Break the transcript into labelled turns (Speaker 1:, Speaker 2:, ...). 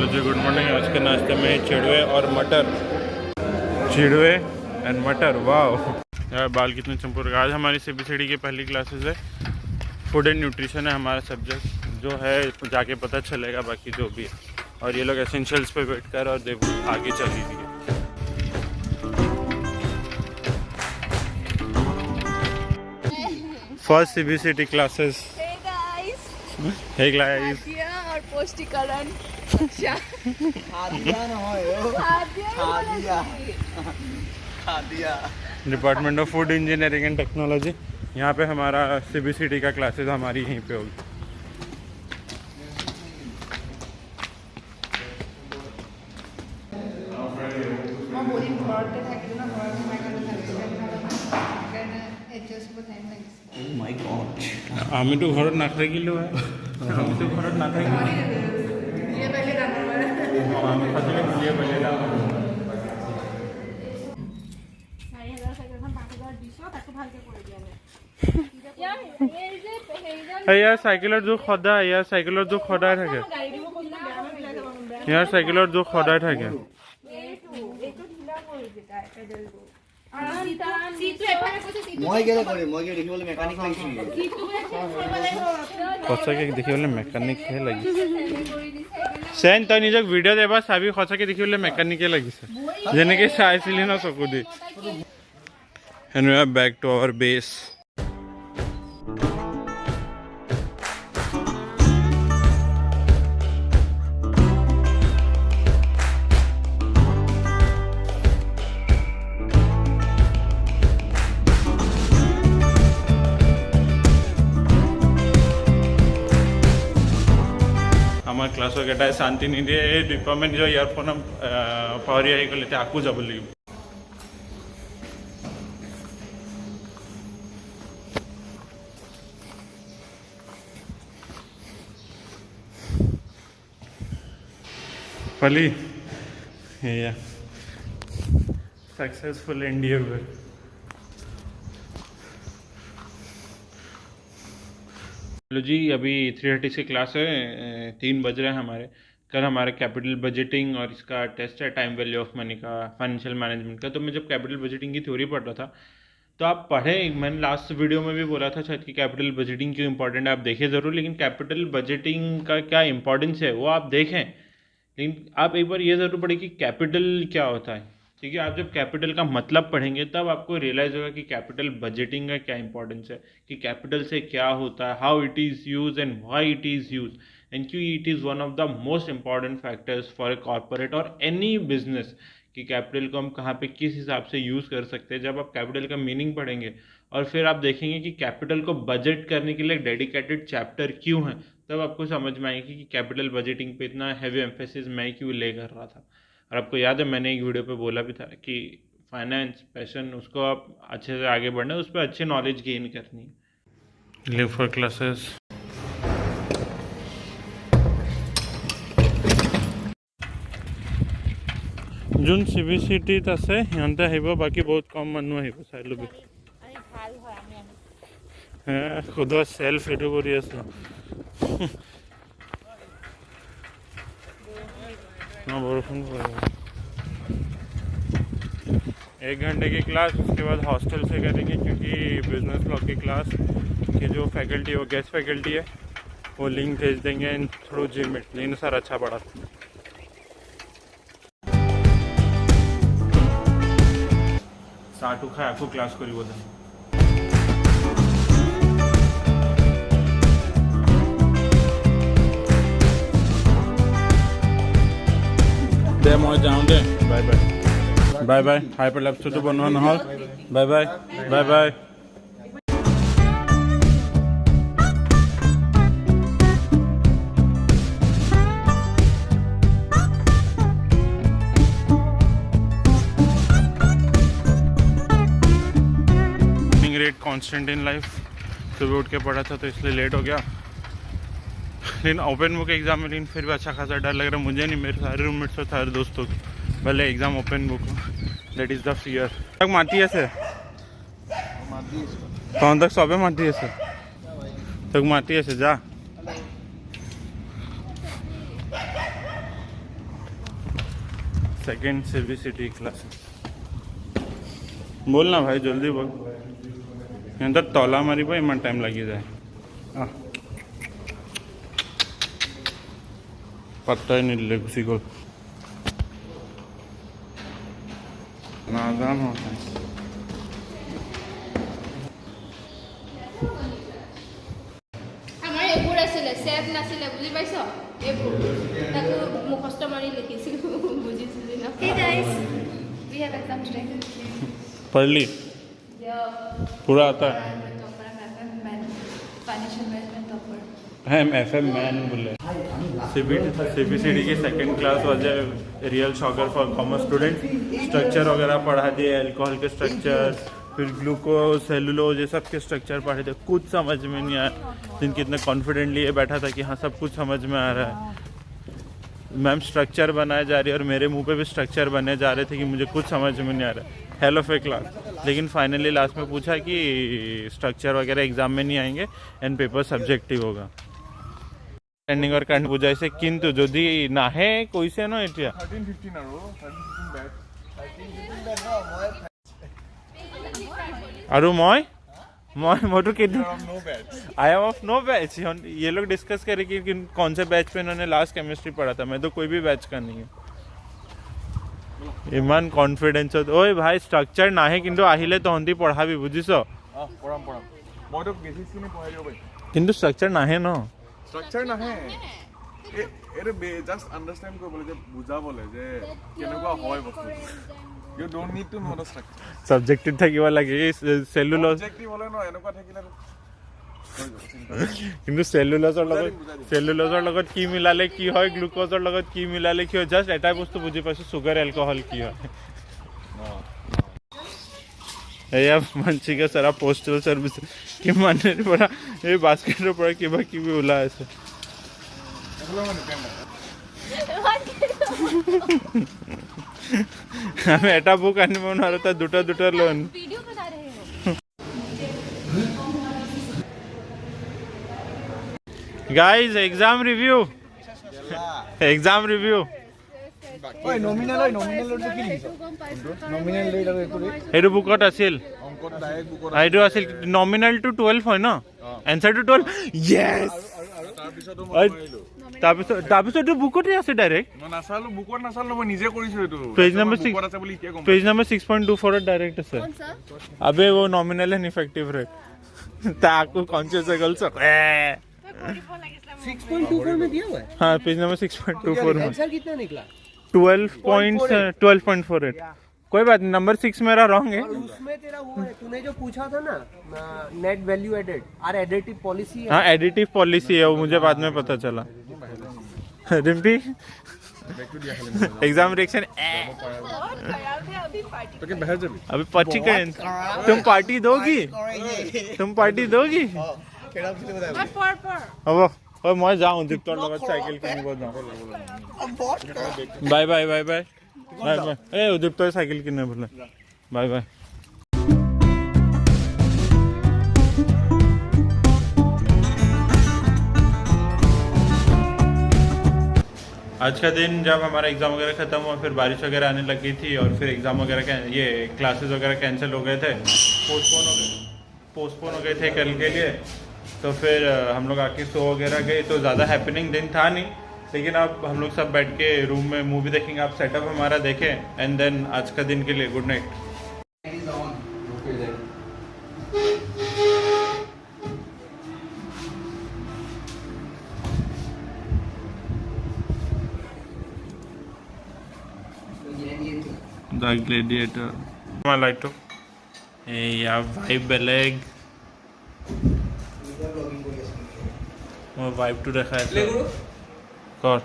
Speaker 1: Hello जी, good morning. आज के नाश्ते में चिड़वे और मटर, चिड़वे एंड मटर। वाह यार, बाल कितने चमक रहे। आज हमारी CBCD की पहली क्लासेस है। फूड एंड न्यूट्रिशन है हमारा सब्जेक्ट, जो है जाके पता चलेगा बाकी जो भी है। और ये लोग एसेंशियल्स पे वेट कर और देखो आगे चल रही है। First CBCD classes. Hey guys
Speaker 2: और पुष्टिकरण
Speaker 1: department of food engineering and technology. यहाँ पे हमारा CBCD का क्लासेस हमारी यहीं पे होगी। আমি তো ঘৰত নাথাকিলোঁ আমিতো ঘৰত নাথাকিলোঁ আমি সঁচাকৈ বুলিয়ে পেলাই ইয়াৰ চাইকেলৰ জোখ সদায়, ইয়াৰ চাইকেলৰ জোখ সদায় থাকে, ইয়াৰ চাইকেলৰ জোখ সদায় থাকে। সঁচাকৈ দেখিবলৈ মেকানিকহে লাগিছে। চেন, তই নিজক ভিডিঅ'ত এবাৰ চাবি, সঁচাকৈ দেখিবলৈ মেকানিকে লাগিছে, যেনেকৈ চাইছিলি ন চকু দি। And we are back to our base. আমাৰ ক্লাছৰ কেইটাই শান্তি নিদিয়ে। এই ডিপাৰ্টমেণ্ট নিজৰ ইয়াৰফোন পাহৰি আহি গ'ল, এতিয়া আকৌ যাব লাগিব। Pali, yeah, successful endeavor. Hello जी, अभी 3:30 की क्लास है, 3 बज रहे हैं हमारे। कल हमारे कैपिटल बजटिंग और इसका टेस्ट है, टाइम वैल्यू ऑफ मनी का, फाइनेंशियल मैनेजमेंट का। तो मैं जब कैपिटल बजटिंग की थ्योरी पढ़ रहा था तो आप पढ़े, मैंने लास्ट वीडियो में भी बोला था शायद कि कैपिटल बजटिंग क्यों इंपॉर्टेंट है, आप देखिए ज़रूर। लेकिन कैपिटल बजटिंग का क्या इंपॉर्टेंस है वो आप देखें, लेकिन आप एक बार ये ज़रूर पढ़ें कि कैपिटल क्या होता है। ठीक है, आप जब कैपिटल का मतलब पढ़ेंगे तब आपको रियलाइज़ होगा कि कैपिटल बजटिंग का क्या इंपॉर्टेंस है, कि कैपिटल से क्या होता है, how it is use and why it is use, and क्यों it is one of the most important factors for a corporate और एनी बिजनेस, कि कैपिटल को हम कहाँ पे किस हिसाब से यूज़ कर सकते हैं। जब आप कैपिटल का मीनिंग पढ़ेंगे और फिर आप देखेंगे कि कैपिटल को बजट करने के लिए डेडिकेटेड चैप्टर क्यों है, तब आपको समझ में आएगी कि कैपिटल बजटिंग पे इतना हैवी एम्फेसिस मैं क्यों ले कर रहा था। और आपको याद है मैंने एक वीडियो पे बोला भी था कि फाइनेंस पैशन, उसको आप अच्छे से आगे बढ़ना है, उस पर अच्छी नॉलेज गेन करनी है। Live for classes. যোন CBCDত আছে সিহঁতে আহিব, বাকী বহুত কম মানুহ আহিব, চাই ল'বি। खुद सेल्फ एटू करी आছো। बरखुन पड़ेगा। 1 घंटे की क्लास, उसके बाद हॉस्टल से करेंगे, क्योंकि बिजनेस लॉ की क्लास की जो फैकल्टी, वो गेस्ट फैकल्टी है, वो लिंक भेज देंगे थ्रू जीमेल। लेकिन सर अच्छा पढ़ा। साटू खाए आपको क्लास करी बोल दे, मैं जाऊँ दे। Bye bye bye bye. Hyperlapse तो बनवा নহ'ল। Bye bye bye bye. Rate constant in life. सुबह उठ के पढ़ा था तो इसलिए लेट हो गया। लेकिन ओपन बुक एग्जाम में, लेकिन फिर भी अच्छा खासा डर लग रहा है मुझे नहीं, मेरे सारे रूममेट्स और सारे दोस्तों को। भले एग्जाम ओपन बुक हो, दैट इज़ द फियर। तक माती है से कौन तक सबे माती है से तक माती है से जा सेकेंड CBCT क्लास बोल ना भाई जल्दी बोल तो तला मारी इमान टाइम लगी जाए पत्ता ही नहीं ले किसी को नादान होता है
Speaker 2: আমাৰ এইবোৰ আছিলে সেভ নাছিলে বুজি পাইছ এইবোৰ তাকো মুখস্থ মাৰি লিখিছিলো বুজিছো না Hey guys we have exam today
Speaker 1: पढ़ ली पूरा आता है
Speaker 2: फाइनेंशियल मैनेजमेंट टॉपर
Speaker 1: हम FM मैन बोले CBCT की सेकेंड क्लास वजह real shocker for commerce student structure वगैरह पढ़ा दिए अल्कोहल के स्ट्रक्चर फिर ग्लूकोज सेलुलोज ये सब के स्ट्रक्चर पढ़े थे कुछ समझ में नहीं आया जिनके इतने कॉन्फिडेंटली ये बैठा था कि हाँ सब कुछ समझ में आ रहा है मैम स्ट्रक्चर बनाए जा रही है और मेरे मुंह पे भी स्ट्रक्चर बने जा रहे थे कि मुझे कुछ समझ में नहीं आ रहा हेल ऑफ ए क्लास लेकिन फाइनली लास्ट में पूछा कि स्ट्रक्चर वगैरह एग्जाम में नहीं आएंगे एंड पेपर सब्जेक्टिव होगा एंडिंग और कांड पूजा से किंतु যদি নাহে কইছে ন এতিয়া
Speaker 3: 13 15 আৰু 13 15 ব্যাচ
Speaker 1: আৰু মইতো के
Speaker 3: नो batch
Speaker 1: I am of no batch ये लोग डिस्कस करे कि कौन से बैच पे इन्होंने लास्ट केमिस्ट्री पढ़ा था मैं तो कोई भी बैच का नहीं है ইমান কনফিডেন্সত ওই ভাই স্ট্রাকচার নাহে কিন্তু আহিলে তহন্তি পঢ়াবি বুজিছ
Speaker 3: পঢ়াম মইতো বেছিকখিনি পঢ়াই দিব পাৰিম
Speaker 1: কিন্তু স্ট্রাকচার নাহে ন
Speaker 3: স্ট্রাকচাৰ নাহে এৰে জাস্ট আন্ডাৰষ্টেণ্ড কৰিবলৈ যে বুজাবলৈ যে কেনেকুৱা হয় বস্তু you don't need to know the structure
Speaker 1: subjective থাকিব লাগে সেলুলোজ
Speaker 3: অবজেক্টিভ হ'লে ন এনেকুৱা থাকিলে
Speaker 1: কিন্তু সেলুলোজৰ লগত কি মিলালে কি হয় গ্লুকোজৰ লগত কি মিলালে কি হয় জাস্ট এটাই বস্তু বুজি পাইছো সুগাৰ এলকহল কি হয় এয়া মানচিকা সারা পোস্টাল সার্ভিস কিমানৰ পৰা এই বাস্কেটৰ পৰা কিবা কিবি ওলাই আছে আমি এটা বুক আনিব নোৱাৰো তাৰ দুটা লোন
Speaker 2: वीडियो बना रहे हो
Speaker 1: गाइस एग्जाम रिव्यू
Speaker 4: ওই নমিনাল ৰেটটো কি লিখিছ নমিনাল ৰেট আৰু এইটো ৰেট
Speaker 1: এইটো বুকত আছিল
Speaker 3: অংকত ডাইৰেক্ট বুকত
Speaker 1: এইটো আছিল নমিনাল টু 12 হয় ন এনসাৰ টু 12 ইয়েস
Speaker 3: তাৰপিছতো মই মাৰিলো
Speaker 1: তাৰপিছত বুকতে আছে ডাইৰেক্ট
Speaker 3: মই নাচালো বুকত নাচালো মই নিজে কৰিছো এইটো
Speaker 1: पेज नंबर
Speaker 3: বুকত আছে বুলি এতিয়া গম
Speaker 1: पेज नंबर 6.24 डायरेक्ट है
Speaker 2: कौन सा
Speaker 1: अबे वो नॉमिनल एंड इफेक्टिव रेट ताकू कॉन्शियस है गल सक
Speaker 4: 6.24 में दिया हुआ है
Speaker 1: हाँ पेज नंबर 6.24 में
Speaker 4: आंसर कितना निकला
Speaker 1: 12.48 कोई बात नहीं नंबर 6 मेरा रॉन्ग है
Speaker 4: और उसमें तेरा वो है तूने जो पूछा था ना नेट वैल्यू एडेड और एडिटिव पॉलिसी है
Speaker 1: हाँ एडिटिव पॉलिसी है वो मुझे बाद में पता चला रिम्पी एग्जाम रिएक्शन
Speaker 2: और खराब है अभी पार्टी
Speaker 3: তোকে বাহিৰ যাবি
Speaker 1: अभी पची करें तुम पार्टी दोगी
Speaker 2: मैं पर
Speaker 1: अब और मैं जाऊँ दीप्तर लगत साइकिल किनिब जाऊँ बाय बाय ए दीप्तर साइकिल किने बोले बाय आज का दिन जब हमारा एग्ज़ाम वगैरह ख़त्म हुआ फिर बारिश वगैरह आने लगी थी और फिर एग्ज़ाम वगैरह ये क्लासेस वगैरह कैंसिल हो गए थे पोस्टपोन हो गए थे कल के लिए तो फिर हम लोग आके सो वगैरह गए तो ज़्यादा हैपनिंग दिन था नहीं लेकिन अब हम लोग सब बैठ के रूम में मूवी देखेंगे आप सेटअप हमारा देखें एंड देन आज का दिन के लिए good night The Gladiator. My light to. Hey, yeah, vibe beleg. My vibe to দেখা আছে. কৰ